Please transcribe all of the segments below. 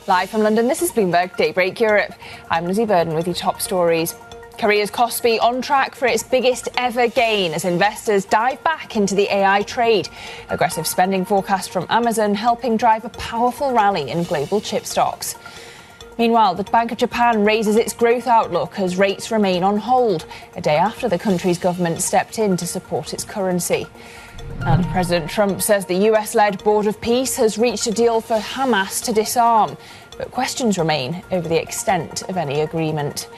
Live from London, this is Bloomberg Daybreak Europe. I'm Lizzie Burden with your top stories. Korea's Kospi on track for its biggest ever gain as investors dive back into the AI trade. Aggressive spending forecast from Amazon helping drive a powerful rally in global chip stocks. Meanwhile, the Bank of Japan raises its growth outlook as rates remain on hold, a day after the country's government stepped in to support its currency. And President Trump says the US-led Board of Peace has reached a deal for Hamas to disarm. But questions remain over the extent of any agreement.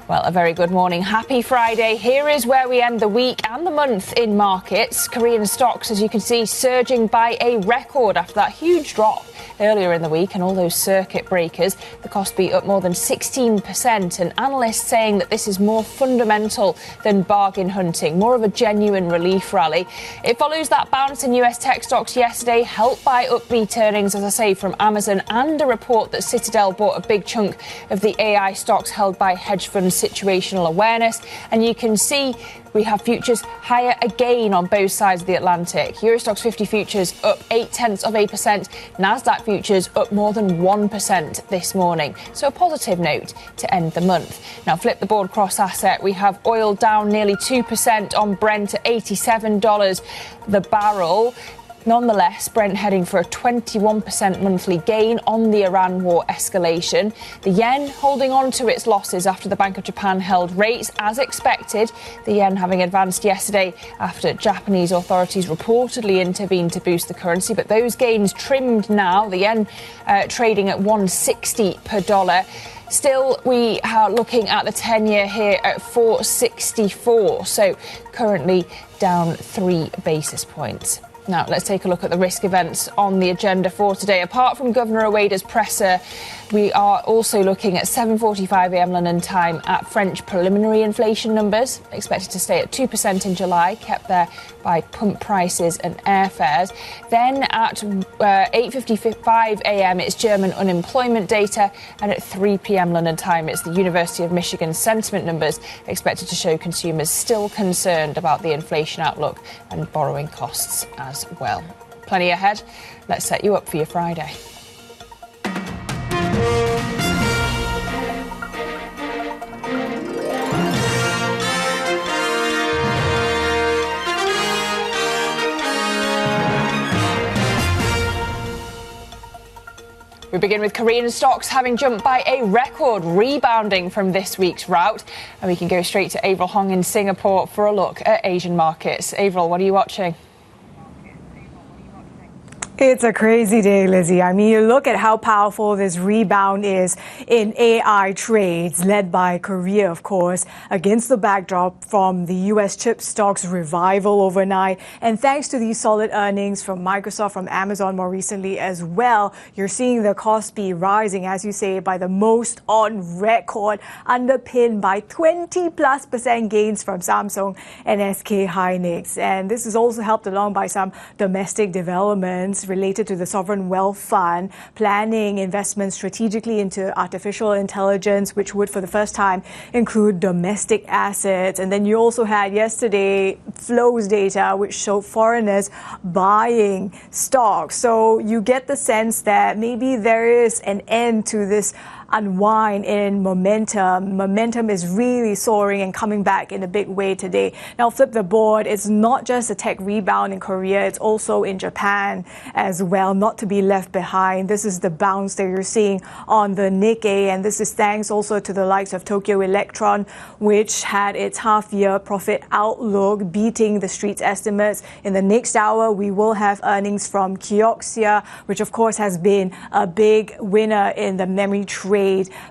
Well, a very good morning. Happy Friday. Here is where we end the week and the month in markets. Korean stocks, as you can see, surging by a record after that huge drop earlier in the week and all those circuit breakers. The Kospi up more than 16%, and analysts saying that this is more fundamental than bargain hunting, more of a genuine relief rally. It follows that bounce in US tech stocks yesterday, helped by upbeat earnings, as I say, from Amazon and a report that Citadel bought a big chunk of the AI stocks held by hedge fund Situational Awareness. And you can see we have futures higher again on both sides of the Atlantic. Eurostoxx 50 futures up 0.8%. Nasdaq futures up more than 1% this morning. So a positive note to end the month. Now flip the board cross asset. We have oil down nearly 2% on Brent at $87 the barrel. Nonetheless, Brent heading for a 21% monthly gain on the Iran war escalation. The yen holding on to its losses after the Bank of Japan held rates as expected. The yen having advanced yesterday after Japanese authorities reportedly intervened to boost the currency. But those gains trimmed now. The yen trading at 160 per dollar. Still, we are looking at the 10-year here at 464. So currently down 3 basis points. Now, let's take a look at the risk events on the agenda for today. Apart from Governor Ueda's presser, we are also looking at 7:45 a.m. London time at French preliminary inflation numbers, expected to stay at 2% in July, kept there by pump prices and airfares. Then at 8:55 a.m. it's German unemployment data, and at 3 p.m. London time it's the University of Michigan sentiment numbers, expected to show consumers still concerned about the inflation outlook and borrowing costs as well. Plenty ahead. Let's set you up for your Friday. We begin with Korean stocks having jumped by a record, rebounding from this week's rout. And we can go straight to Avril Hong in Singapore for a look at Asian markets. Avril, what are you watching? It's a crazy day, Lizzie. I mean, you look at how powerful this rebound is in AI trades, led by Korea, of course, against the backdrop from the U.S. chip stocks revival overnight. And thanks to these solid earnings from Microsoft, from Amazon more recently as well, you're seeing the Kospi rising, as you say, by the most on record, underpinned by 20+% gains from Samsung and SK Hynix. And this is also helped along by some domestic developments related to the Sovereign Wealth Fund, planning investments strategically into artificial intelligence, which would for the first time include domestic assets. And then you also had yesterday flows data, which showed foreigners buying stocks. So you get the sense that maybe there is an end to this unwind in momentum. Momentum is really soaring and coming back in a big way today. Now flip the board. It's not just a tech rebound in Korea, it's also in Japan as well, not to be left behind. This is the bounce that you're seeing on the Nikkei, and this is thanks also to the likes of Tokyo Electron, which had its half-year profit outlook beating the street's estimates. In the next hour, we will have earnings from Kioxia, which of course has been a big winner in the memory trade.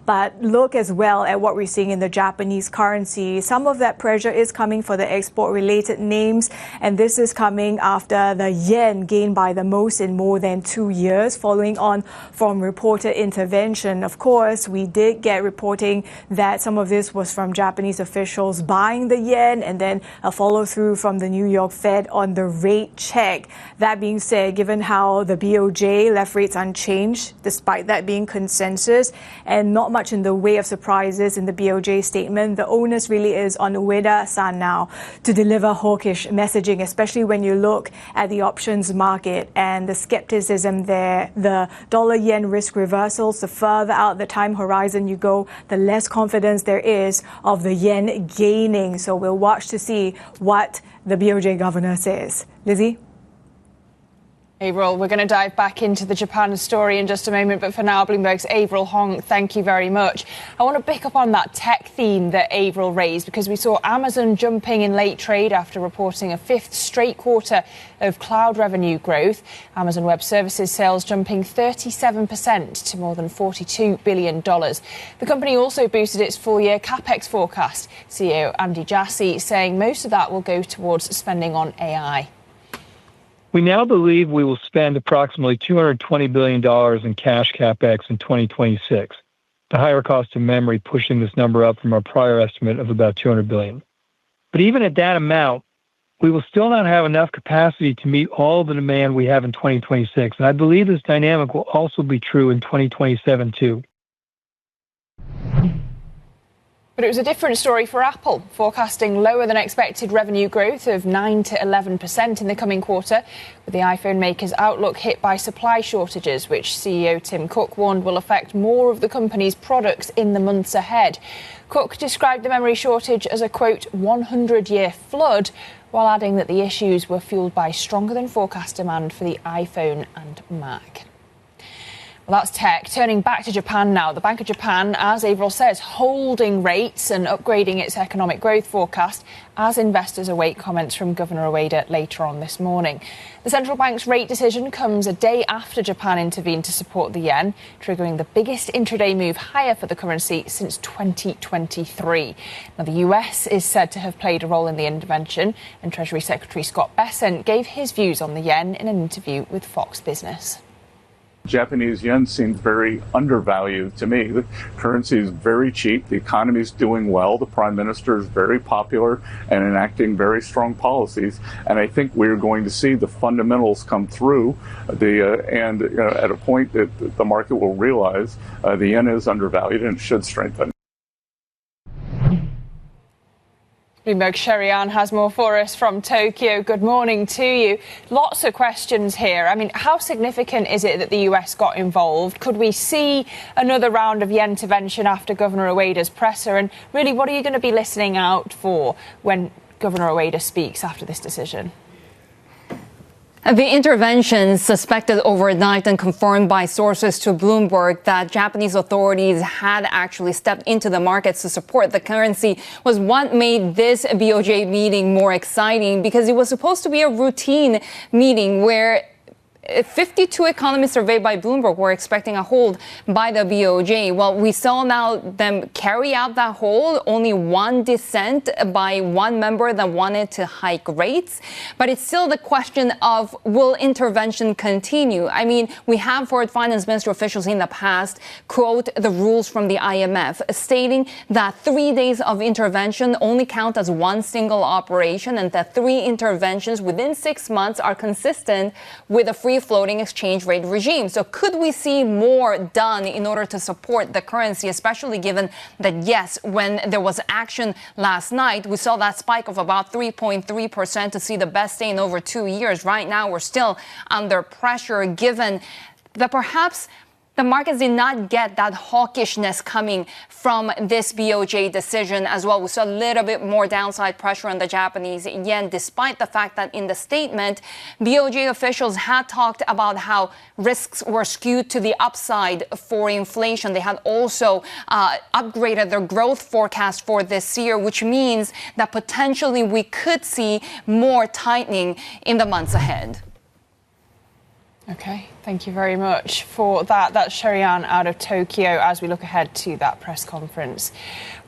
But look as well at what we're seeing in the Japanese currency. Some of that pressure is coming for the export-related names, and this is coming after the yen gained by the most in more than 2 years, following on from reported intervention. Of course, we did get reporting that some of this was from Japanese officials buying the yen, and then a follow-through from the New York Fed on the rate check. That being said, given how the BOJ left rates unchanged, despite that being consensus, and not much in the way of surprises in the BOJ statement. The onus really is on Ueda-san now to deliver hawkish messaging, especially when you look at the options market and the skepticism there, the dollar-yen risk reversals. The further out the time horizon you go, the less confidence there is of the yen gaining. So we'll watch to see what the BOJ governor says. Lizzie? Avril, we're going to dive back into the Japan story in just a moment, but for now, Bloomberg's Avril Hong, thank you very much. I want to pick up on that tech theme that Avril raised, because we saw Amazon jumping in late trade after reporting a fifth straight quarter of cloud revenue growth. Amazon Web Services sales jumping 37% to more than $42 billion. The company also boosted its full-year capex forecast. CEO Andy Jassy saying most of that will go towards spending on AI. We now believe we will spend approximately $220 billion in cash capex in 2026, the higher cost of memory pushing this number up from our prior estimate of about $200 billion. But even at that amount, we will still not have enough capacity to meet all the demand we have in 2026, and I believe this dynamic will also be true in 2027 too. But it was a different story for Apple, forecasting lower than expected revenue growth of 9 to 11% in the coming quarter, with the iPhone maker's outlook hit by supply shortages, which CEO Tim Cook warned will affect more of the company's products in the months ahead. Cook described the memory shortage as a, quote, 100-year flood, while adding that the issues were fueled by stronger than forecast demand for the iPhone and Mac. Well, that's tech. Turning back to Japan now. The Bank of Japan, as Avril says, holding rates and upgrading its economic growth forecast as investors await comments from Governor Ueda later on this morning. The central bank's rate decision comes a day after Japan intervened to support the yen, triggering the biggest intraday move higher for the currency since 2023. Now, the US is said to have played a role in the intervention, and Treasury Secretary Scott Bessent gave his views on the yen in an interview with Fox Business. Japanese yen seems very undervalued to me. The currency is very cheap. The economy is doing well. The prime minister is very popular and enacting very strong policies. And I think we're going to see the fundamentals come through at a point that the market will realize the yen is undervalued and should strengthen. Bloomberg Sherry-Ann has more for us from Tokyo. Good morning to you. Lots of questions here. I mean, how significant is it that the US got involved? Could we see another round of yen intervention after Governor Ueda's presser? And really, what are you going to be listening out for when Governor Ueda speaks after this decision? The intervention, suspected overnight and confirmed by sources to Bloomberg that Japanese authorities had actually stepped into the markets to support the currency, was what made this BOJ meeting more exciting, because it was supposed to be a routine meeting where 52 economists surveyed by Bloomberg were expecting a hold by the BOJ. Well, we saw now them carry out that hold. Only one dissent by one member that wanted to hike rates. But it's still the question of, will intervention continue? I mean, we have heard finance minister officials in the past quote the rules from the IMF, stating that 3 days of intervention only count as one single operation, and that 3 interventions within 6 months are consistent with a free floating exchange rate regime. So could we see more done in order to support the currency, especially given that, yes, when there was action last night, we saw that spike of about 3.3% to see the best day in over 2 years. Right now, we're still under pressure, given that perhaps the markets did not get that hawkishness coming from this BOJ decision as well. We saw a little bit more downside pressure on the Japanese yen, despite the fact that in the statement, BOJ officials had talked about how risks were skewed to the upside for inflation. They had also upgraded their growth forecast for this year, which means that potentially we could see more tightening in the months ahead. OK, thank you very much for that. That's Sherry-Ann out of Tokyo as we look ahead to that press conference.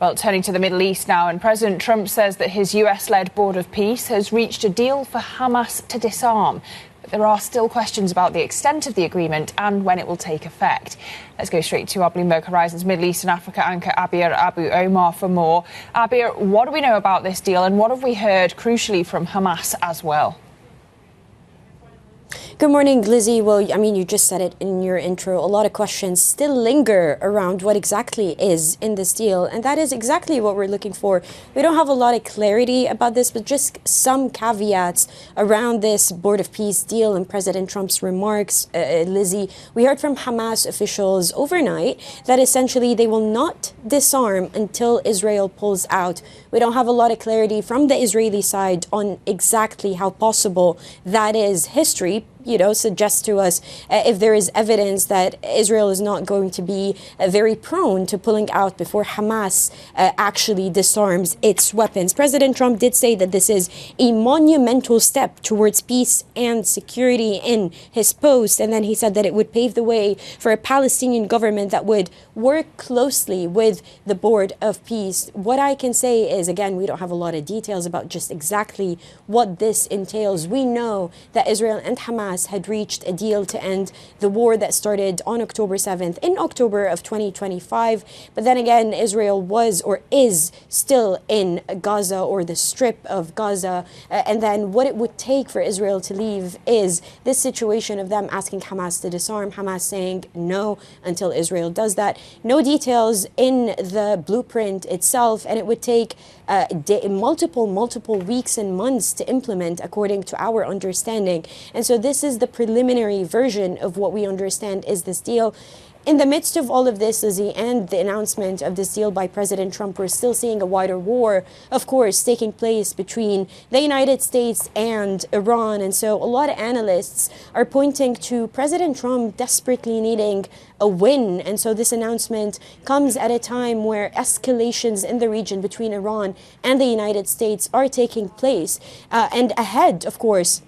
Well, turning to the Middle East now, and President Trump says that his US-led Board of Peace has reached a deal for Hamas to disarm. But there are still questions about the extent of the agreement and when it will take effect. Let's go straight to our Bloomberg Horizons Middle East and Africa anchor Abir Abu Omar for more. Abir, what do we know about this deal, and what have we heard crucially from Hamas as well? Good morning, Lizzie. Well, I mean, you just said it in your intro. A lot of questions still linger around what exactly is in this deal. And that is exactly what we're looking for. We don't have a lot of clarity about this, but just some caveats around this Board of Peace deal and President Trump's remarks, Lizzie. We heard from Hamas officials overnight that essentially they will not disarm until Israel pulls out. We don't have a lot of clarity from the Israeli side on exactly how possible that is. History, suggests to us if there is evidence that Israel is not going to be very prone to pulling out before Hamas actually disarms its weapons. President Trump did say that this is a monumental step towards peace and security in his post. And then he said that it would pave the way for a Palestinian government that would work closely with the Board of Peace. What I can say is, again, we don't have a lot of details about just exactly what this entails. We know that Israel and Hamas had reached a deal to end the war that started on October 7th in October of 2025. But then again, Israel was or is still in Gaza, or the strip of Gaza. And then what it would take for Israel to leave is this situation of them asking Hamas to disarm, Hamas saying no until Israel does that. No details in the blueprint itself, and it would take multiple weeks and months to implement, according to our understanding. And so this is the preliminary version of what we understand is this deal. In the midst of all of this, Lizzie, and the announcement of this deal by President Trump, we're still seeing a wider war, of course, taking place between the United States and Iran. And so a lot of analysts are pointing to President Trump desperately needing a win. And so this announcement comes at a time where escalations in the region between Iran and the United States are taking place, and ahead, of course,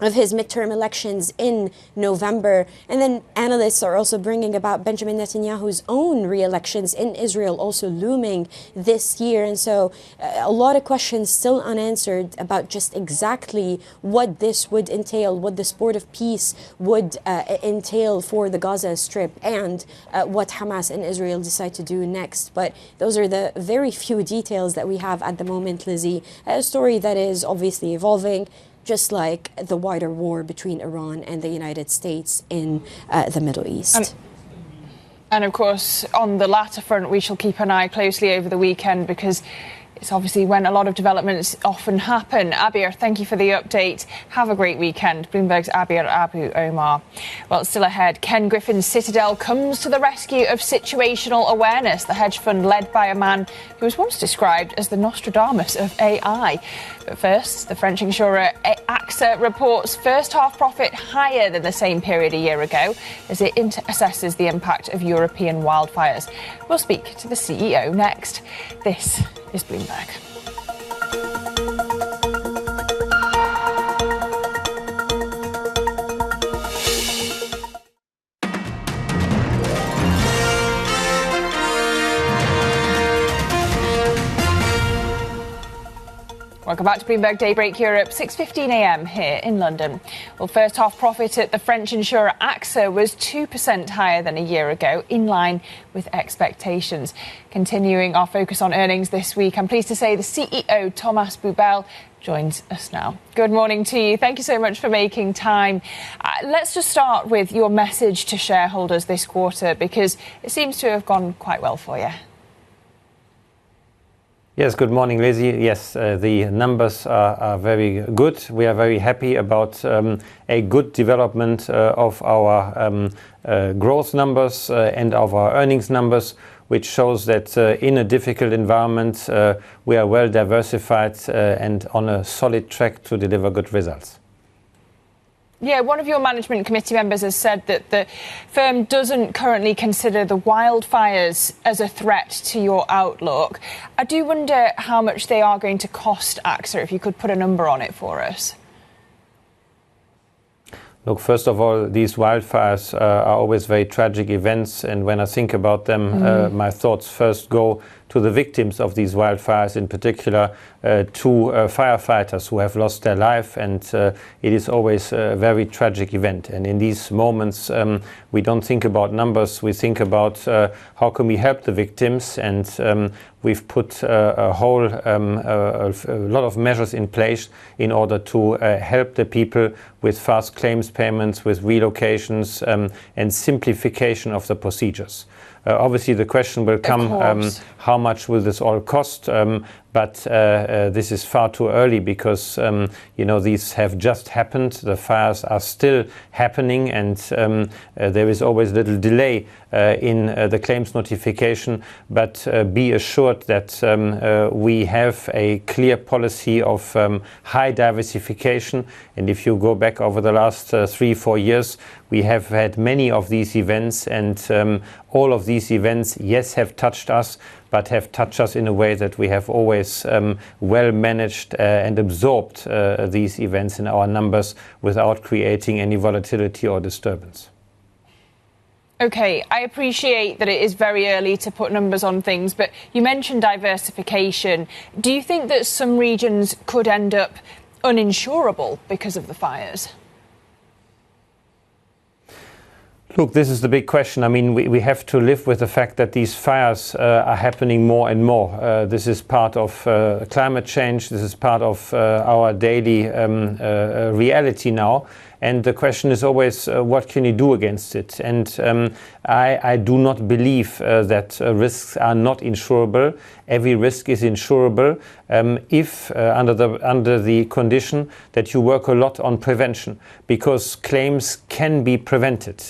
of his midterm elections in November. And then analysts are also bringing about Benjamin Netanyahu's own re-elections in Israel also looming this year. And so a lot of questions still unanswered about just exactly what this would entail, what this Board of Peace would entail for the Gaza Strip, and what Hamas and Israel decide to do next. But those are the very few details that we have at the moment, Lizzie. A story that is obviously evolving, just like the wider war between Iran and the United States in the Middle East. And of course, on the latter front, we shall keep an eye closely over the weekend, because it's obviously when a lot of developments often happen. Abir, thank you for the update. Have a great weekend. Bloomberg's Abir Abu Omar. Well, still ahead, Ken Griffin's Citadel comes to the rescue of situational awareness, the hedge fund led by a man who was once described as the Nostradamus of AI. But first, the French insurer AXA reports first half profit higher than the same period a year ago as it assesses the impact of European wildfires. We'll speak to the CEO next. This is Bloomberg. Welcome back to Bloomberg Daybreak Europe, 6:15 a.m. here in London. Well, first half profit at the French insurer AXA was 2% higher than a year ago, in line with expectations. Continuing our focus on earnings this week, I'm pleased to say the CEO, Thomas Buberl, joins us now. Good morning to you. Thank you so much for making time. Let's just start with your message to shareholders this quarter, because it seems to have gone quite well for you. Yes, good morning, Lizzie. Yes, the numbers are very good. We are very happy about a good development of our growth numbers and of our earnings numbers, which shows that in a difficult environment, we are well diversified and on a solid track to deliver good results. Yeah, one of your management committee members has said that the firm doesn't currently consider the wildfires as a threat to your outlook. I do wonder how much they are going to cost AXA, if you could put a number on it for us. Look, first of all, these wildfires are always very tragic events, and when I think about them, my thoughts first go to the victims of these wildfires, in particular to firefighters who have lost their life, and it is always a very tragic event. And in these moments, we don't think about numbers, we think about how can we help the victims, and we've put a lot of measures in place in order to help the people with fast claims payments, with relocations, and simplification of the procedures. Obviously, the question will come, how much will this all cost? But this is far too early because, these have just happened. The fires are still happening, and there is always a little delay in the claims notification. But be assured that we have a clear policy of high diversification. And if you go back over the last 3-4 years, we have had many of these events, and all of these events, yes, have touched us, but have touched us in a way that we have always well managed and absorbed these events in our numbers without creating any volatility or disturbance. Okay, I appreciate that it is very early to put numbers on things, but you mentioned diversification. Do you think that some regions could end up uninsurable because of the fires? Look, this is the big question. I mean, we have to live with the fact that these fires are happening more and more. This is part of climate change. This is part of our daily reality now. And the question is always, what can you do against it? And I do not believe that risks are not insurable. Every risk is insurable if under the condition that you work a lot on prevention, because claims can be prevented.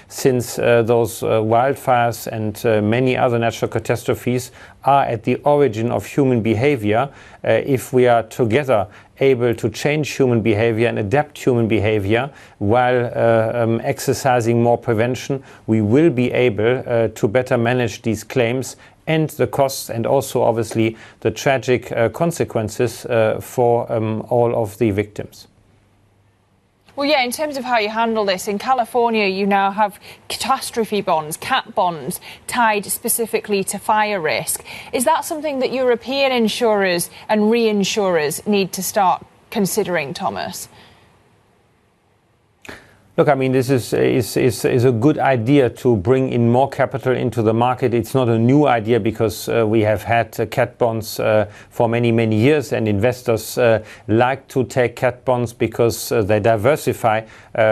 Since those wildfires and many other natural catastrophes are at the origin of human behavior, if we are together able to change human behavior and adapt human behavior while exercising more prevention, we will be able to better manage these claims and the costs, and also obviously the tragic consequences for all of the victims. Well, yeah, in terms of how you handle this, in California, you now have catastrophe bonds, cat bonds, tied specifically to fire risk. Is that something that European insurers and reinsurers need to start considering, Thomas? Look, I mean, this is a good idea to bring in more capital into the market. It's not a new idea because we have had cat bonds for many, many years, and investors like to take cat bonds because they diversify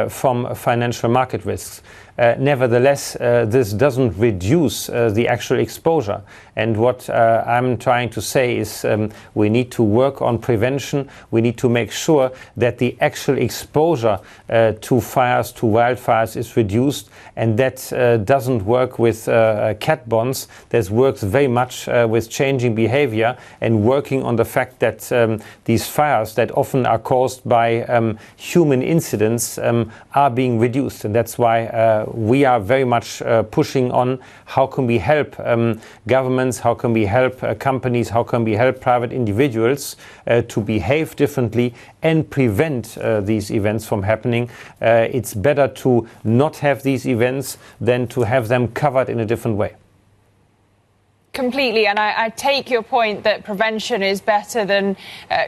from financial market risks. Nevertheless, this doesn't reduce the actual exposure. And what I'm trying to say is we need to work on prevention. We need to make sure that the actual exposure to fires, to wildfires is reduced. And that doesn't work with cat bonds. That works very much with changing behavior and working on the fact that these fires that often are caused by human incidents are being reduced. And that's why we are very much pushing on how can we help governments, how can we help companies, how can we help private individuals to behave differently and prevent these events from happening. It's better to not have these events than to have them covered in a different way. Completely, and I take your point that prevention is better than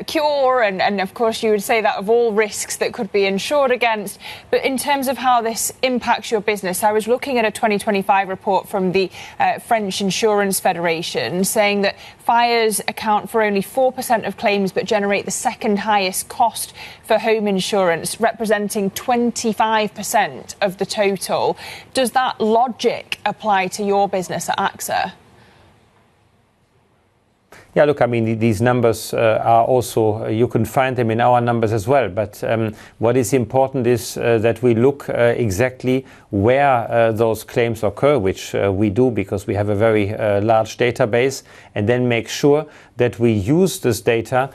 cure, and of course you would say that of all risks that could be insured against. But in terms of how this impacts your business, I was looking at a 2025 report from the French Insurance Federation saying that fires account for only 4% of claims but generate the second highest cost for home insurance, representing 25% of the total. Does that logic apply to your business at AXA? Yeah, look, I mean, these numbers are also, you can find them in our numbers as well. But what is important is that we look exactly where those claims occur, which we do because we have a very large database, and then make sure that we use this data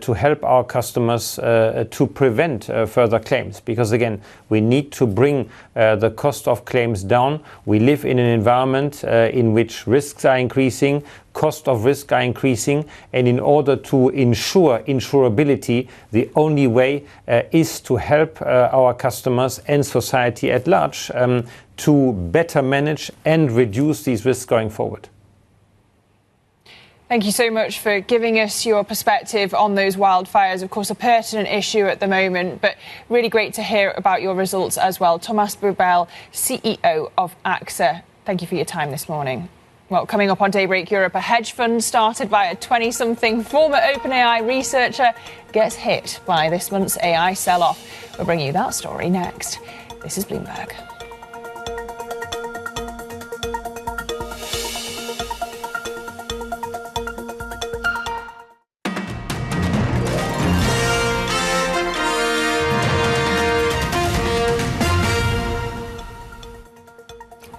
to help our customers to prevent further claims. Because again, we need to bring the cost of claims down. We live in an environment in which risks are increasing, cost of risk are increasing, and in order to ensure insurability, the only way is to help our customers and society at large to better manage and reduce these risks going forward. Thank you so much for giving us your perspective on those wildfires. Of course, a pertinent issue at the moment, but really great to hear about your results as well. Thomas Buberl, CEO of AXA, thank you for your time this morning. Well, coming up on Daybreak Europe, a hedge fund started by a 20-something former OpenAI researcher gets hit by this month's AI sell-off. We'll bring you that story next. This is Bloomberg.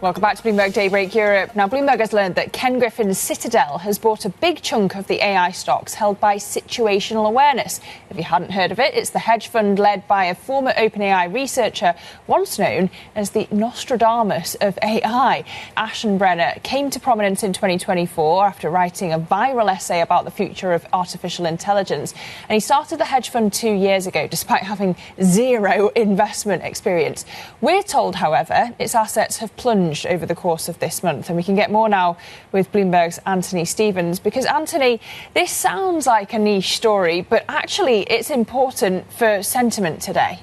Welcome back to Bloomberg Daybreak Europe. Now, Bloomberg has learned that Ken Griffin's Citadel has bought a big chunk of the AI stocks held by Situational Awareness. If you hadn't heard of it, it's the hedge fund led by a former OpenAI researcher, once known as the Nostradamus of AI. Aschenbrenner came to prominence in 2024 after writing a viral essay about the future of artificial intelligence. And he started the hedge fund 2 years ago, despite having zero investment experience. We're told, however, its assets have plunged over the course of this month. And we can get more now with Bloomberg's Anthony Stevens, because, Anthony, this sounds like a niche story, but actually it's important for sentiment today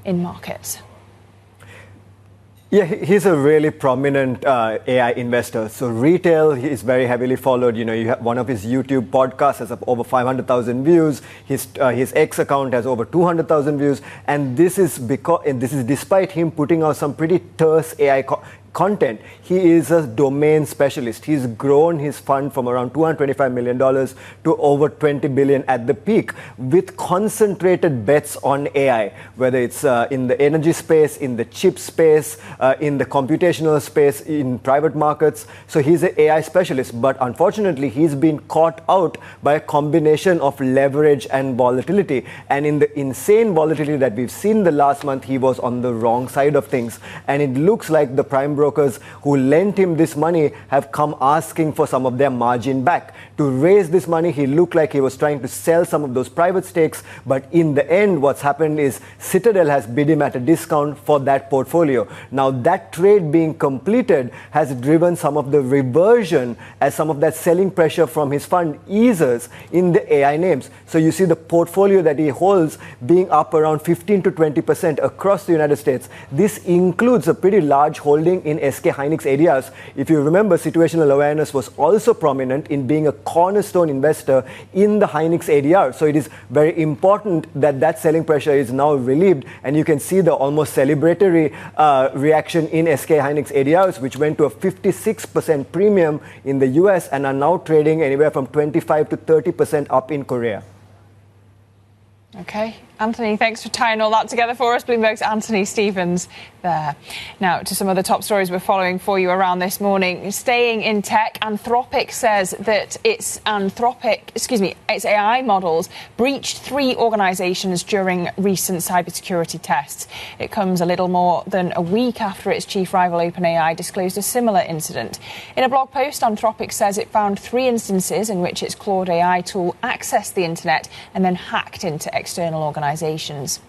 in markets. Yeah, he's a really prominent AI investor. So retail, he is very heavily followed. You know, you have one of his YouTube podcasts has over 500,000 views. His X account has over 200,000 views, and this is despite him putting out some pretty terse AI content. He is a domain specialist. He's grown his fund from around $225 million to over $20 billion at the peak, with concentrated bets on AI, whether it's in the energy space, in the chip space, in the computational space, in private markets. So he's an AI specialist, but unfortunately, he's been caught out by a combination of leverage and volatility. And in the insane volatility that we've seen the last month, he was on the wrong side of things. And it looks like the prime brokers who lent him this money have come asking for some of their margin back. To raise this money, he looked like he was trying to sell some of those private stakes, but in the end, what's happened is Citadel has bid him at a discount for that portfolio. Now, that trade being completed has driven some of the reversion as some of that selling pressure from his fund eases in the AI names. So you see the portfolio that he holds being up around 15 to 20% across the United States. This includes a pretty large holding in SK Hynix ADRs. If you remember, Situational Awareness was also prominent in being a cornerstone investor in the Hynix ADR. So it is very important that that selling pressure is now relieved, and you can see the almost celebratory reaction in SK Hynix ADRs, which went to a 56% premium in the US and are now trading anywhere from 25 to 30% up in Korea. Okay, Anthony, thanks for tying all that together for us. Bloomberg's Anthony Stevens there. Now, to some other top stories we're following for you around this morning. Staying in tech, Anthropic says that its AI models breached 3 organisations during recent cybersecurity tests. It comes a little more than a week after its chief rival OpenAI disclosed a similar incident. In a blog post, Anthropic says it found 3 instances in which its Claude AI tool accessed the internet and then hacked into external organisations.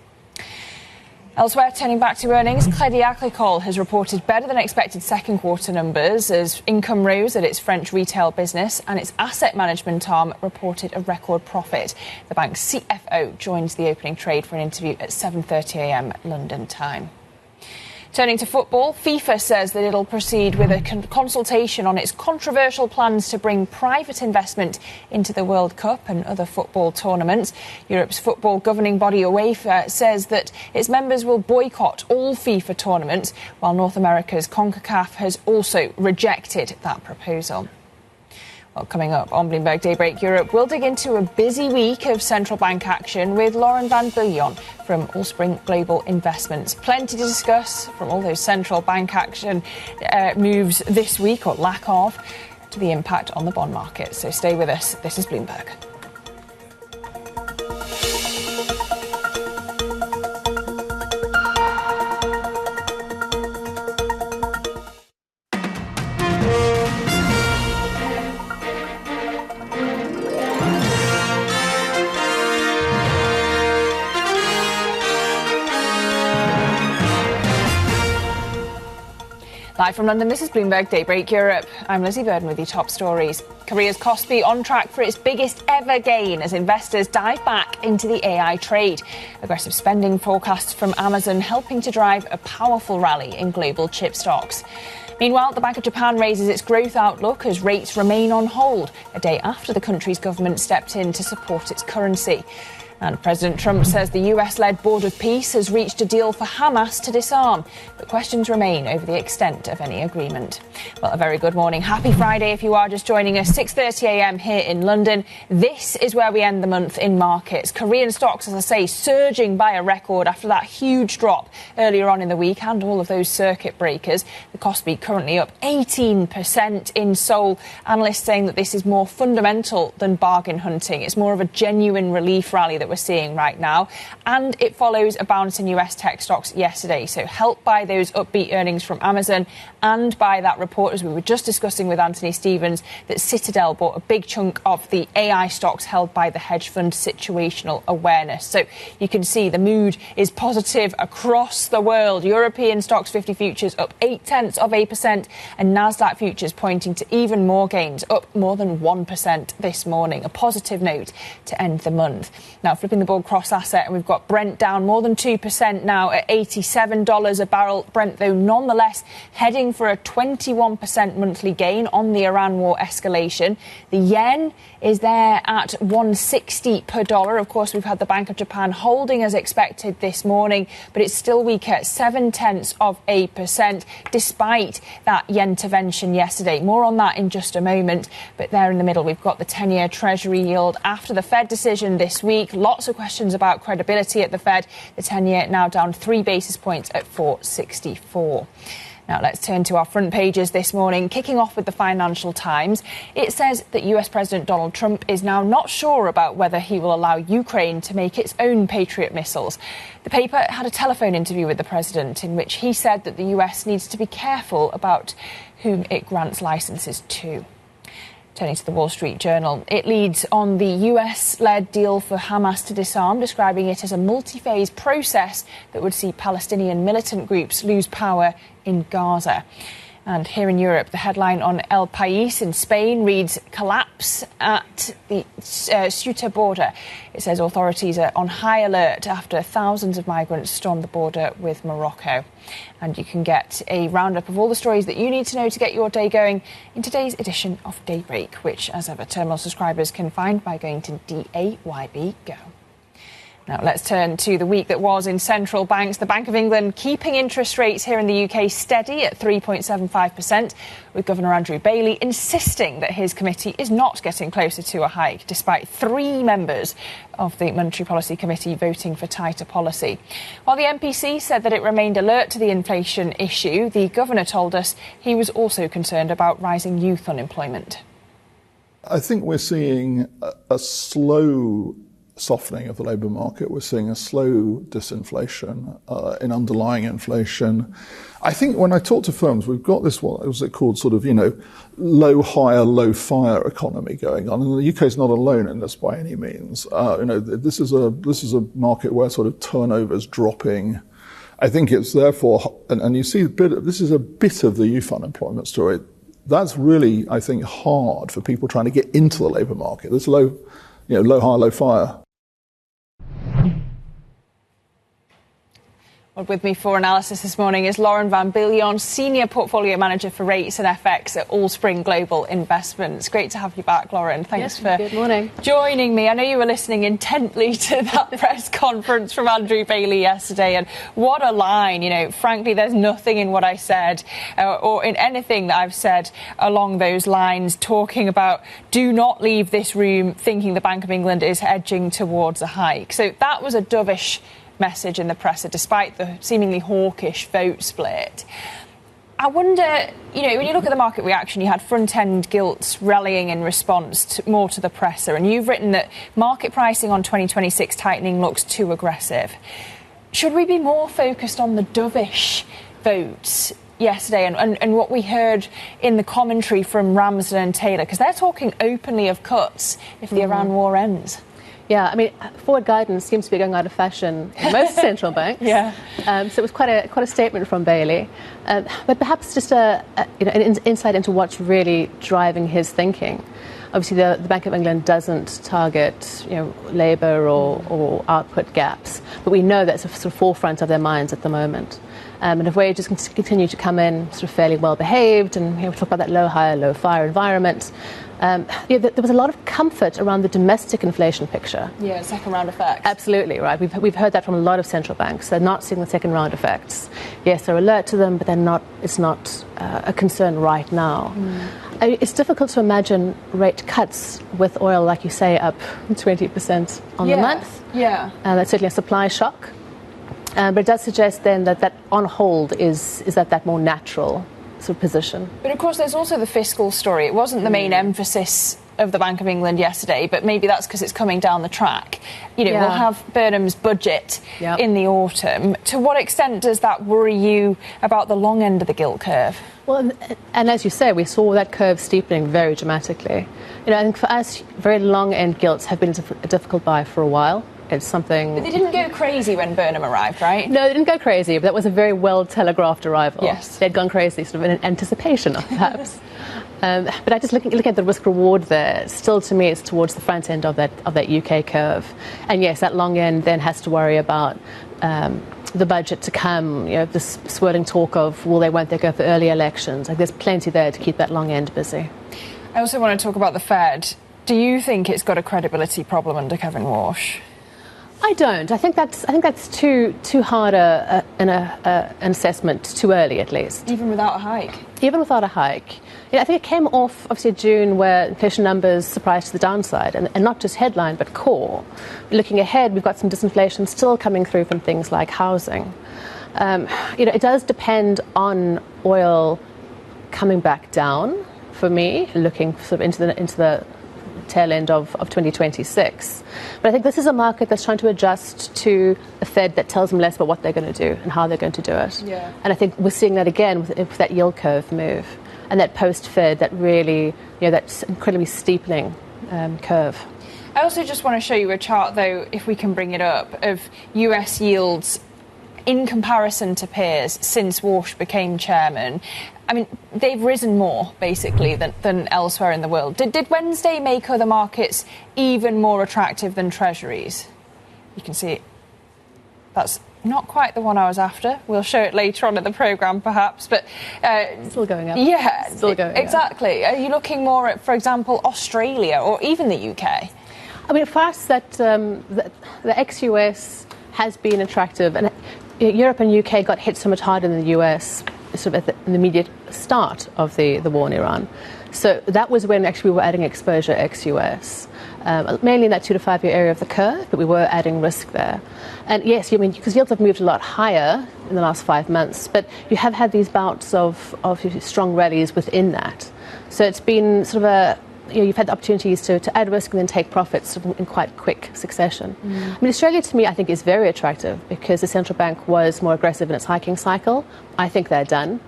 Elsewhere, turning back to earnings, Crédit Agricole has reported better than expected second quarter numbers as income rose at its French retail business and its asset management arm reported a record profit. The bank's CFO joins the opening trade for an interview at 7:30 a.m. London time. Turning to football, FIFA says that it'll proceed with a consultation on its controversial plans to bring private investment into the World Cup and other football tournaments. Europe's football governing body UEFA says that its members will boycott all FIFA tournaments, while North America's CONCACAF has also rejected that proposal. Well, coming up on Bloomberg Daybreak Europe, we'll dig into a busy week of central bank action with Lauren van Biljon from Allspring Global Investments. Plenty to discuss from all those central bank action moves this week, or lack of, to the impact on the bond market. So stay with us. This is Bloomberg. Live from London, this is Bloomberg Daybreak Europe. I'm Lizzie Burden with your top stories. Korea's Kospi on track for its biggest ever gain as investors dive back into the AI trade. Aggressive spending forecasts from Amazon helping to drive a powerful rally in global chip stocks. Meanwhile, the Bank of Japan raises its growth outlook as rates remain on hold, a day after the country's government stepped in to support its currency. And President Trump says the US-led Board of Peace has reached a deal for Hamas to disarm, but questions remain over the extent of any agreement. Well, a very good morning. Happy Friday if you are just joining us. 6:30 a.m. here in London. This is where we end the month in markets. Korean stocks, as I say, surging by a record after that huge drop earlier on in the week and all of those circuit breakers. The Kospi currently up 18% in Seoul. Analysts saying that this is more fundamental than bargain hunting. It's more of a genuine relief rally that we're seeing right now, and it follows a bounce in US tech stocks yesterday, so helped by those upbeat earnings from Amazon and by that report, as we were just discussing with Anthony Stevens, that Citadel bought a big chunk of the AI stocks held by the hedge fund Situational Awareness. So you can see the mood is positive across the world. European stocks 50 futures up 0.8%, and Nasdaq futures pointing to even more gains, up more than 1% this morning. A positive note to end the month. Now, flipping the board cross asset, and we've got Brent down more than 2% now at $87 a barrel. Brent, though, nonetheless heading for a 21% monthly gain on the Iran war escalation. The yen is there at 160 per dollar. Of course, we've had the Bank of Japan holding as expected this morning, but it's still weak at 0.7%, despite that yen intervention yesterday. More on that in just a moment. But there in the middle, we've got the 10-year Treasury yield after the Fed decision this week. Lots of questions about credibility at the Fed. The 10-year now down 3 basis points at 4.64. Now, let's turn to our front pages this morning, kicking off with the Financial Times. It says that US President Donald Trump is now not sure about whether he will allow Ukraine to make its own Patriot missiles. The paper had a telephone interview with the president in which he said that the US needs to be careful about whom it grants licenses to. Turning to the Wall Street Journal, it leads on the US-led deal for Hamas to disarm, describing it as a multi-phase process that would see Palestinian militant groups lose power in Gaza. And here in Europe, the headline on El País in Spain reads, collapse at the Ceuta border. It says authorities are on high alert after thousands of migrants stormed the border with Morocco. And you can get a roundup of all the stories that you need to know to get your day going in today's edition of Daybreak, which, as ever, terminal subscribers can find by going to DAYB Go. Now, let's turn to the week that was in central banks. The Bank of England keeping interest rates here in the UK steady at 3.75%, with Governor Andrew Bailey insisting that his committee is not getting closer to a hike, despite 3 members of the Monetary Policy Committee voting for tighter policy. While the MPC said that it remained alert to the inflation issue, the Governor told us he was also concerned about rising youth unemployment. I think we're seeing a slow softening of the labour market. We're seeing a slow disinflation in underlying inflation. I think when I talk to firms, we've got this, what was it called, sort of, low hire, low fire economy going on. And the UK is not alone in this by any means. This is a market where sort of turnover's dropping. I think it's therefore, and you see this is a bit of the youth unemployment story. That's really, I think, hard for people trying to get into the labour market. This low hire, low fire. With me for analysis this morning is Lauren van Biljon, Senior Portfolio Manager for Rates and FX at Allspring Global Investments. Great to have you back, Lauren. Thanks for good morning. Joining me. I know you were listening intently to that press conference from Andrew Bailey yesterday, and what a line. Frankly, there's nothing in what I said or in anything that I've said along those lines talking about do not leave this room thinking the Bank of England is edging towards a hike. So that was a dovish message in the presser, despite the seemingly hawkish vote split. I wonder, when you look at the market reaction, you had front-end gilts rallying in response more to the presser, and you've written that market pricing on 2026 tightening looks too aggressive. Should we be more focused on the dovish votes yesterday and what we heard in the commentary from Ramsden and Taylor? Because they're talking openly of cuts if the Iran war ends. Yeah, I mean, forward guidance seems to be going out of fashion in most central banks. Yeah. So it was quite a statement from Bailey, but perhaps just an insight into what's really driving his thinking. Obviously, the Bank of England doesn't target, labour or output gaps, but we know that's a sort of forefront of their minds at the moment. And if wages continue to come in sort of fairly well behaved, and we talk about that low hire, low fire environment, there was a lot of comfort around the domestic inflation picture. Yeah, second round effects. Absolutely, right. We've heard that from a lot of central banks. They're not seeing the second round effects. Yes, they're alert to them, but they're not. It's not a concern right now. It's difficult to imagine rate cuts with oil, like you say, up 20% on the month. Yeah. That's certainly a supply shock. But it does suggest then that on hold is that more natural sort of position. But of course, there's also the fiscal story. It wasn't the main emphasis of the Bank of England yesterday, but maybe that's because it's coming down the track. We'll have Burnham's budget in the autumn. To what extent does that worry you about the long end of the gilt curve? Well, and as you say, we saw that curve steepening very dramatically. I think for us, very long end gilts have been a difficult buy for a while. It's something. But they didn't go crazy when Burnham arrived, right? No, they didn't go crazy, but that was a very well telegraphed arrival. Yes. They'd gone crazy sort of in anticipation of perhaps. But I just looking at the risk reward there, still to me it's towards the front end of that UK curve. And yes, that long end then has to worry about the budget to come, this swirling talk of won't they go for early elections. Like there's plenty there to keep that long end busy. I also want to talk about the Fed. Do you think it's got a credibility problem under Kevin Walsh? I don't. I think that's too hard an assessment too early, at least. Even without a hike? Even without a hike. I think it came off, obviously, June, where inflation numbers surprised to the downside, and not just headline, but core. Looking ahead, we've got some disinflation still coming through from things like housing. It does depend on oil coming back down, for me, looking sort of into the tail end of 2026. But I think this is a market that's trying to adjust to a Fed that tells them less about what they're going to do and how they're going to do it. Yeah. And I think we're seeing that again with that yield curve move and that post-Fed, that really, that incredibly steepening curve. I also just want to show you a chart, though, if we can bring it up, of US yields in comparison to peers since Walsh became chairman. I mean, they've risen more, basically, than elsewhere in the world. Did Wednesday make other markets even more attractive than Treasuries? You can see it. That's not quite the one I was after. We'll show it later on in the programme, perhaps. But still going up. Yeah, still going exactly. Are you looking more at, for example, Australia or even the UK? I mean, for us, the ex-US has been attractive. And Europe and UK got hit so much harder than the US sort of in the immediate start of the war in Iran. So that was when actually we were adding exposure ex-US, mainly in that 2 to 5 year area of the curve, but we were adding risk there. And yes, because yields have moved a lot higher in the last 5 months, but you have had these bouts of strong rallies within that. So it's been sort of you've had the opportunities to add risk and then take profits in quite quick succession. I mean, Australia, to me, I think is very attractive because the central bank was more aggressive in its hiking cycle. I think they're done.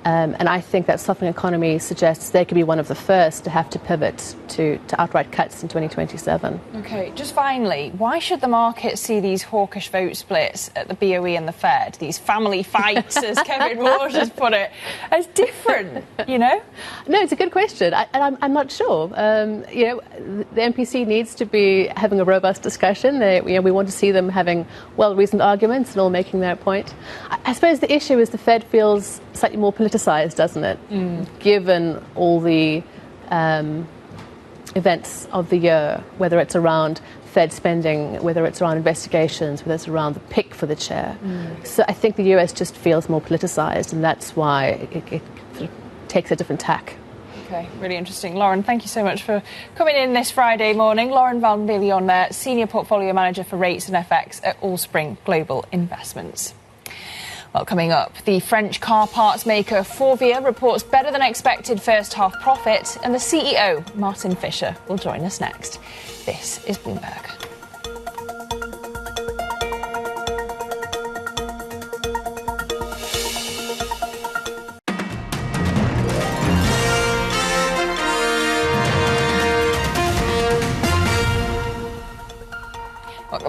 And I think that softening economy suggests they could be one of the first to have to pivot to outright cuts in 2027. OK, just finally, why should the market see these hawkish vote splits at the BOE and the Fed, these family fights, as Kevin Walsh has put it, as different, No, it's a good question. I'm not sure. The MPC needs to be having a robust discussion. We want to see them having well-reasoned arguments and all making their point. I suppose the issue is the Fed feels slightly more politicized, doesn't it? Given all the events of the year, whether it's around Fed spending, whether it's around investigations, whether it's around the pick for the chair. So I think the US just feels more politicized, and that's why it sort of takes a different tack. Okay, really interesting. Lauren, thank you so much for coming in this Friday morning. Lauren Van Biljon, Senior Portfolio Manager for Rates and FX at Allspring Global Investments. Well, coming up, the French car parts maker Forvia reports better than expected first half profit, and the CEO, Martin Fischer, will join us next. This is Bloomberg.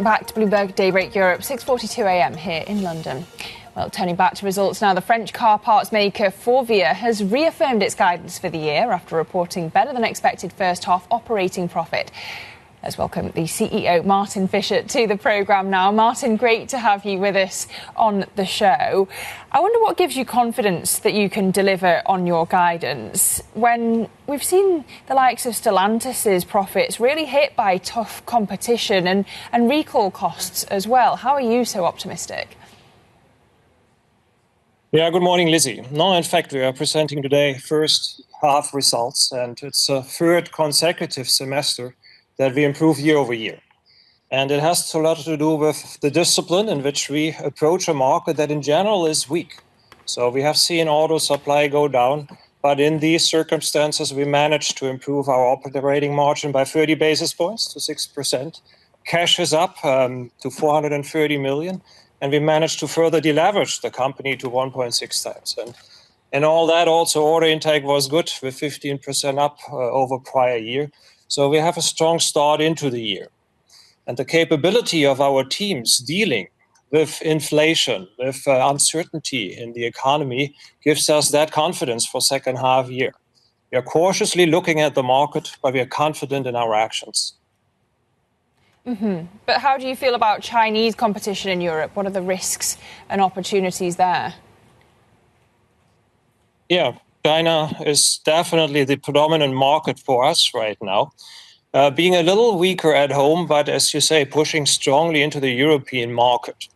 Welcome back to Bloomberg Daybreak Europe, 6:42 a.m. here in London. Well, turning back to results now, the French car parts maker Forvia has reaffirmed its guidance for the year after reporting better than expected first half operating profit. Let's welcome the CEO, Martin Fischer, to the programme now. Martin, great to have you with us on the show. I wonder what gives you confidence that you can deliver on your guidance when we've seen the likes of Stellantis' profits really hit by tough competition and recall costs as well. How are you so optimistic? Yeah, good morning, Lizzie. No, in fact, we are presenting today first half results, and it's a third consecutive semester that we improve year over year. And it has a lot to do with the discipline in which we approach a market that in general is weak. So we have seen auto supply go down, but in these circumstances, we managed to improve our operating margin by 30 basis points to 6%. Cash is up to 430 million, and we managed to further deleverage the company to 1.6 times. And all that, also order intake was good with 15% up over prior year. So we have a strong start into the year. And the capability of our teams dealing with inflation, with uncertainty in the economy, gives us that confidence for second half year. We are cautiously looking at the market, but we are confident in our actions. Mm-hmm. But how do you feel about Chinese competition in Europe? What are the risks and opportunities there? Yeah. China is definitely the predominant market for us right now, being a little weaker at home, but as you say, pushing strongly into the European market.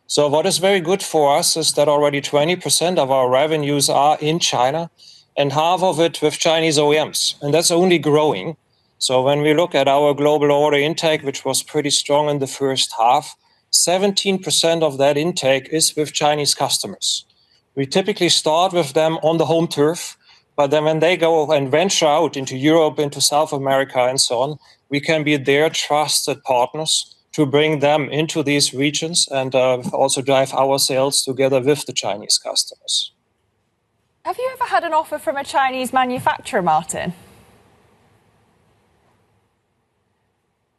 So what is very good for us is that already 20% of our revenues are in China and half of it with Chinese OEMs. And that's only growing. So when we look at our global order intake, which was pretty strong in the first half, 17% of that intake is with Chinese customers. We typically start with them on the home turf, but then when they go and venture out into Europe, into South America and so on, we can be their trusted partners to bring them into these regions and also drive our sales together with the Chinese customers. Have you ever had an offer from a Chinese manufacturer, Martin?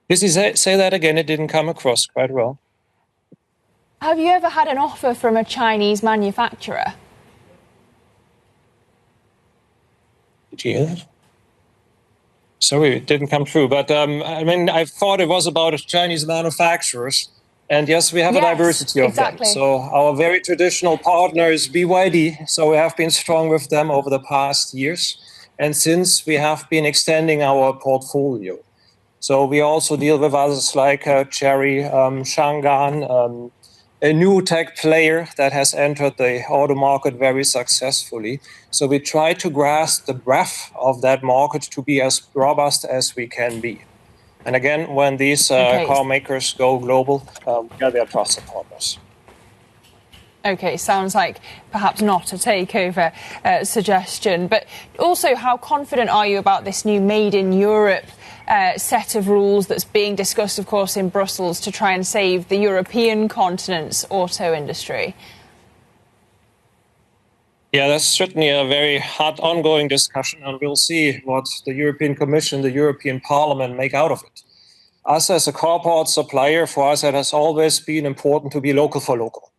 Say that again, it didn't come across quite well. Have you ever had an offer from a Chinese manufacturer? Did you hear that? Sorry, it didn't come through. But I thought it was about Chinese manufacturers. And yes, we have a diversity of them. So our very traditional partner is BYD. So we have been strong with them over the past years. And since we have been extending our portfolio. So we also deal with others like Chery, Shangan, a new tech player that has entered the auto market very successfully. So we try to grasp the breadth of that market to be as robust as we can be. And again, when these car makers go global, we are their trusted partners. OK, sounds like perhaps not a takeover suggestion. But also, how confident are you about this new Made in Europe set of rules that's being discussed, of course, in Brussels to try and save the European continent's auto industry? Yeah, that's certainly a very hot ongoing discussion, and we'll see what the European Commission, the European Parliament make out of it. Us as a car part supplier, for us, it has always been important to be local for local.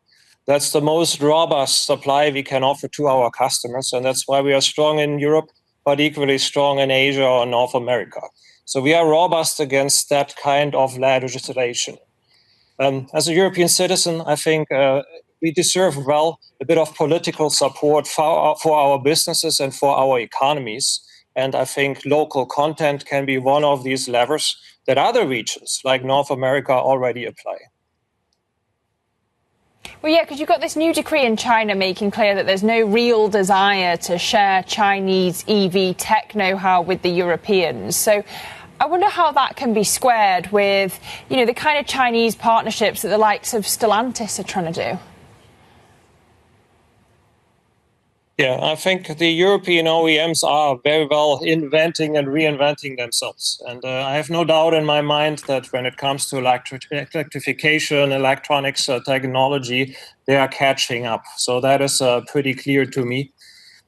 That's the most robust supply we can offer to our customers, and that's why we are strong in Europe, but equally strong in Asia or North America. So we are robust against that kind of legislation. As a European citizen, I think we deserve well a bit of political support for our businesses and for our economies. And I think local content can be one of these levers that other regions like North America already apply. Well, yeah, because you've got this new decree in China making clear that there's no real desire to share Chinese EV tech know-how with the Europeans. So I wonder how that can be squared with, the kind of Chinese partnerships that the likes of Stellantis are trying to do. Yeah, I think the European OEMs are very well inventing and reinventing themselves. And I have no doubt in my mind that when it comes to electrification, electronics technology, they are catching up. So that is pretty clear to me.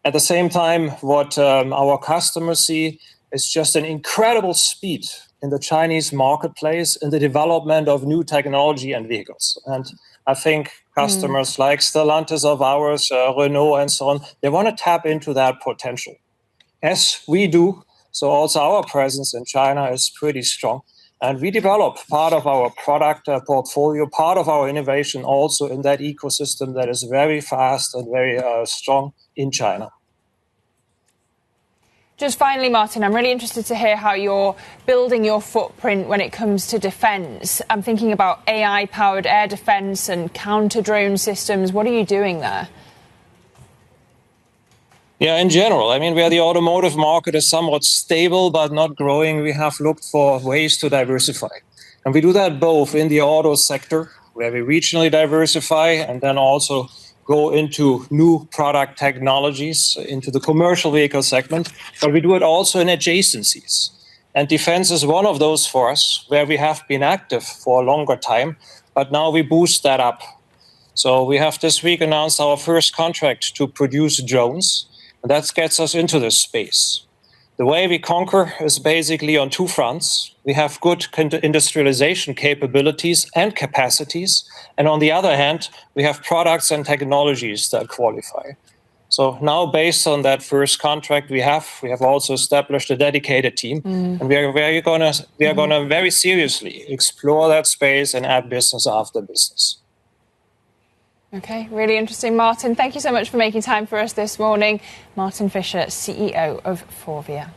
At the same time, what our customers see is just an incredible speed in the Chinese marketplace in the development of new technology and vehicles. And I think customers like Stellantis of ours, Renault and so on, they want to tap into that potential. As we do, so also our presence in China is pretty strong. And we develop part of our product portfolio, part of our innovation also in that ecosystem that is very fast and very strong in China. Just finally, Martin, I'm really interested to hear how you're building your footprint when it comes to defence. I'm thinking about AI-powered air defence and counter-drone systems. What are you doing there? Yeah, in general, I mean, where the automotive market is somewhat stable but not growing, we have looked for ways to diversify. And we do that both in the auto sector, where we regionally diversify, and then also go into new product technologies, into the commercial vehicle segment. But we do it also in adjacencies. And defense is one of those for us, where we have been active for a longer time, but now we boost that up. So we have this week announced our first contract to produce drones. And that gets us into this space. The way we conquer is basically on two fronts. We have good industrialization capabilities and capacities. And on the other hand, we have products and technologies that qualify. So now, based on that first contract we have also established a dedicated team. And we are going to very seriously explore that space and add business after business. Okay, really interesting, Martin. Thank you so much for making time for us this morning. Martin Fischer, CEO of Forvia.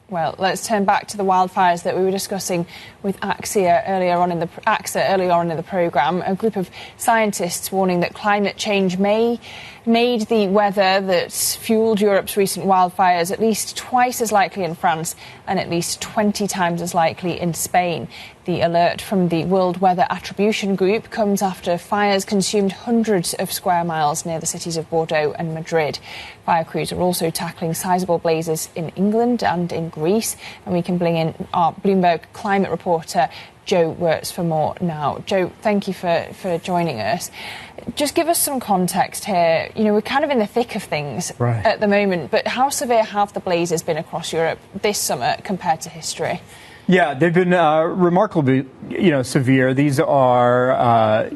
Well, let's turn back to the wildfires that we were discussing with AXA earlier on in the programme. A group of scientists warning that climate change made the weather that fuelled Europe's recent wildfires at least twice as likely in France and at least 20 times as likely in Spain. The alert from the World Weather Attribution Group comes after fires consumed hundreds of square miles near the cities of Bordeaux and Madrid. Fire crews are also tackling sizable blazes in England and in Greece. And we can bring in our Bloomberg climate reporter, Joe Wirtz, for more now. Joe, thank you for joining us. Just give us some context here. You know, we're kind of in the thick of things at the moment, but how severe have the blazes been across Europe this summer compared to history? Yeah, they've been remarkably, severe. These are,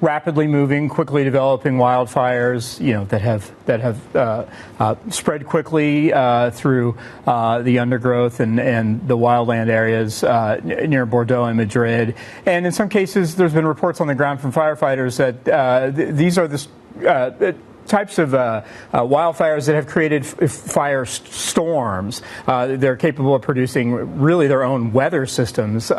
rapidly moving, quickly developing wildfires, that have spread quickly through the undergrowth and the wildland areas near Bordeaux and Madrid. And in some cases, there's been reports on the ground from firefighters that these are the types of wildfires that have created firestorms. They're capable of producing really their own weather systems,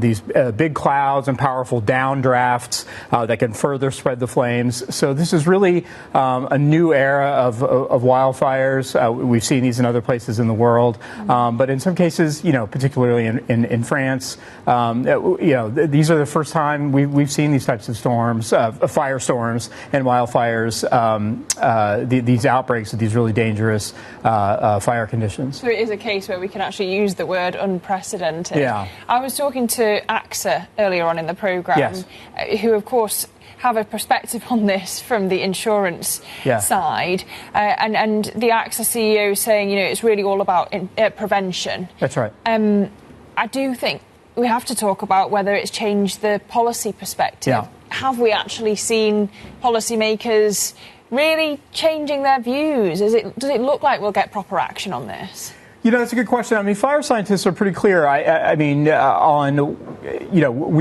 these big clouds and powerful downdrafts that can further spread the flames. So this is really a new era of wildfires. We've seen these in other places in the world, but in some cases, particularly in France, these are the first time we've seen these types of storms, firestorms and wildfires. These outbreaks of these really dangerous fire conditions. So it is a case where we can actually use the word unprecedented. Yeah. I was talking to AXA earlier on in the programme, who, of course, have a perspective on this from the insurance side. And the AXA CEO saying, it's really all about prevention. That's right. I do think we have to talk about whether it's changed the policy perspective. Yeah. Have we actually seen policymakers really changing their views? Does it look like we'll get proper action on this? That's a good question. I mean, fire scientists are pretty clear. We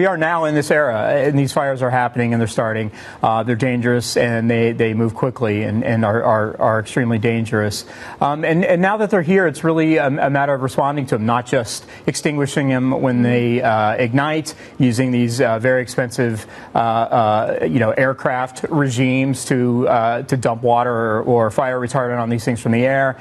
are now in this era, and these fires are happening, and they're starting. They're dangerous, and they move quickly, and are extremely dangerous. And now that they're here, it's really a matter of responding to them, not just extinguishing them when they ignite, using these very expensive, aircraft regimes to dump water or fire retardant on these things from the air.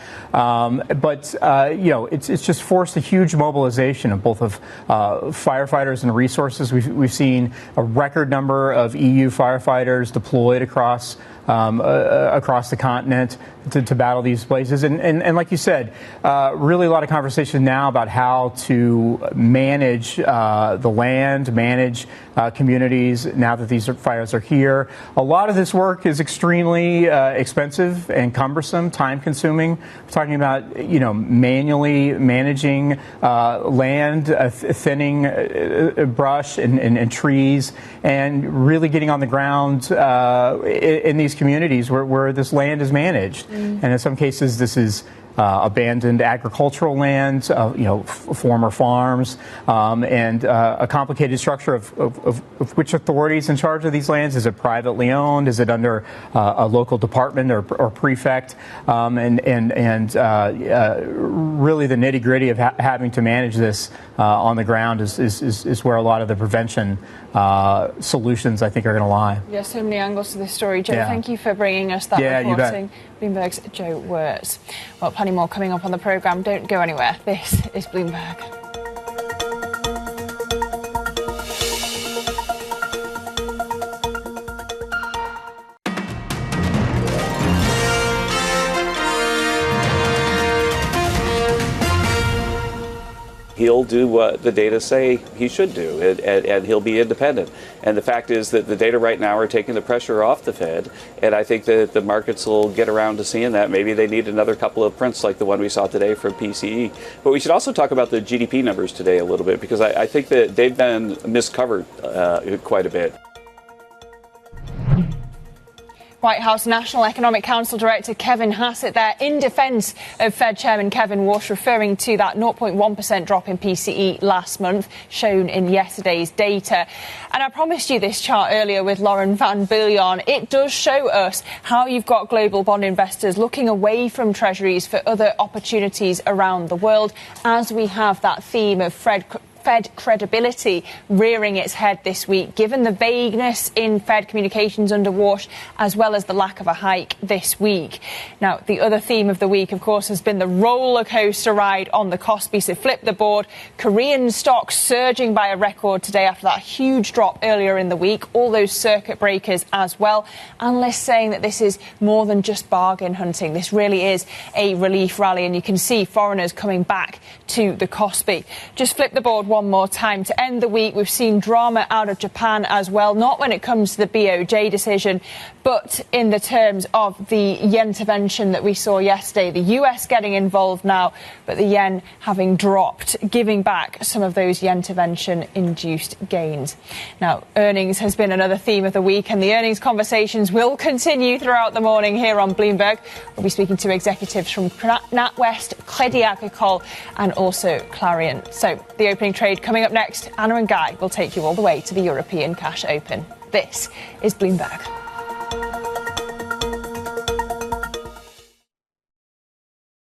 It's just forced a huge mobilization of both of firefighters and resources. We've seen a record number of EU firefighters deployed across across the continent to battle these places. And like you said, really a lot of conversation now about how to manage the land, manage communities now that these fires are here. A lot of this work is extremely expensive and cumbersome, time-consuming. We're talking about, manually managing land, thinning brush and trees, and really getting on the ground in these communities where this land is managed. And in some cases, this is abandoned agricultural land, former farms, and a complicated structure of which authorities in charge of these lands. Is it privately owned? Is it under a local department or prefect? And really the nitty gritty of having to manage this on the ground is where a lot of the prevention solutions, I think, are going to lie. Yeah, so many angles to this story. Joe, Yeah. thank you for bringing us that reporting. You bet. Bloomberg's Joe Wirtz. Well, plenty more coming up on the programme. Don't go anywhere. This is Bloomberg. He'll do what the data say he should do, and he'll be independent. And the fact is that the data right now are taking the pressure off the Fed, and I think that the markets will get around to seeing that. Maybe they need another couple of prints like the one we saw today from PCE. But we should also talk about the GDP numbers today a little bit, because I think that they've been miscovered quite a bit. White House National Economic Council Director Kevin Hassett there in defence of Fed Chairman Kevin Warsh, referring to that 0.1% drop in PCE last month shown in yesterday's data. And I promised you this chart earlier with Lauren van Biljon. It does show us how you've got global bond investors looking away from treasuries for other opportunities around the world, as we have that theme of Fed credibility rearing its head this week, given the vagueness in Fed communications under Warsh, as well as the lack of a hike this week. Now, the other theme of the week, of course, has been the roller coaster ride on the Kospi. So flip the board. Korean stocks surging by a record today after that huge drop earlier in the week. All those circuit breakers as well. Analysts saying that this is more than just bargain hunting. This really is a relief rally, and you can see foreigners coming back to the Kospi. Just flip the board one more time. To end the week, we've seen drama out of Japan as well, not when it comes to the BOJ decision, but in the terms of the yen intervention that we saw yesterday. The US getting involved now, but the yen having dropped, giving back some of those yen intervention-induced gains. Now, earnings has been another theme of the week, and the earnings conversations will continue throughout the morning here on Bloomberg. We'll be speaking to executives from NatWest, Crédit Agricole, and also Clarion. So, the opening trade coming up next. Anna and Guy will take you all the way to the European cash open. This is Bloomberg.